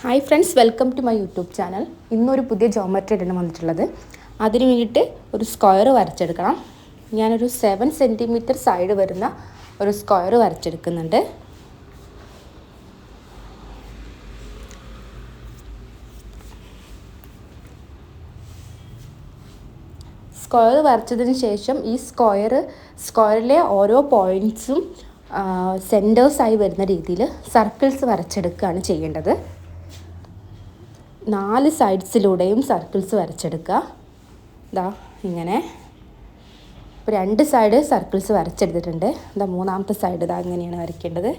Hi friends, welcome to my YouTube channel. ഇന്നൊരു പുതിയ geometry ആണ് വന്നിട്ടുള്ളത്. അതിന് വേണ്ടിയിട്ട് ഒരു സ്ക്വയർ വരച്ചെടുക്കണം. ഞാനൊരു 7 സെൻറ്റിമീറ്റർ സൈഡ് വരുന്ന ഒരു സ്ക്വയർ വരച്ചെടുക്കുന്നുണ്ട്. സ്ക്വയർ വരച്ചതിന് ശേഷം ഈ സ്ക്വയറിലെ ഓരോ പോയിൻറ്റ്സും സെൻറ്റേഴ്സായി വരുന്ന രീതിയിൽ സർക്കിൾസ് വരച്ചെടുക്കുകയാണ് ചെയ്യേണ്ടത്. 4 സൈഡ്സിലൂടെയും സർക്കിൾസ് വരച്ചെടുക്കുക. ഇതാ ഇങ്ങനെ ഇപ്പോൾ 2 സൈഡ് സർക്കിൾസ് വരച്ചെടുത്തിട്ടുണ്ട്. ഇതാ മൂന്നാമത്തെ സൈഡ് ഇതാ ഇങ്ങനെയാണ് വരയ്ക്കേണ്ടത്.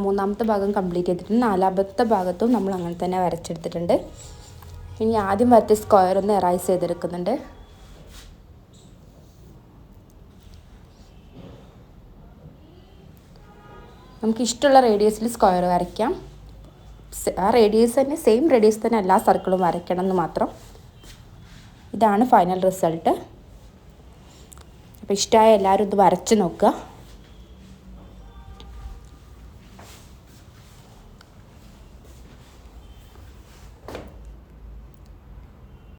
മൂന്നാമത്തെ ഭാഗം കംപ്ലീറ്റ് ചെയ്തിട്ടുണ്ട്. 4ാമത്തെ ഭാഗത്തും നമ്മൾ അങ്ങനെ തന്നെ വരച്ചെടുത്തിട്ടുണ്ട്. ഇനി ആദ്യം വരച്ച സ്ക്വയർ ഒന്ന് എറൈസ് ചെയ്തെടുക്കുന്നുണ്ട്. നമുക്ക് ഇഷ്ടമുള്ള റേഡിയസിൽ സ്ക്വയർ വരയ്ക്കാം. ആ റേഡിയസ് തന്നെ സെയിം റേഡിയസ് തന്നെ എല്ലാ സർക്കിളും വരയ്ക്കണം എന്ന് മാത്രം. ഇതാണ് ഫൈനൽ റിസൾട്ട്. അപ്പോൾ ഇഷ്ടമായ എല്ലാവരും ഇത് വരച്ച് നോക്കുക.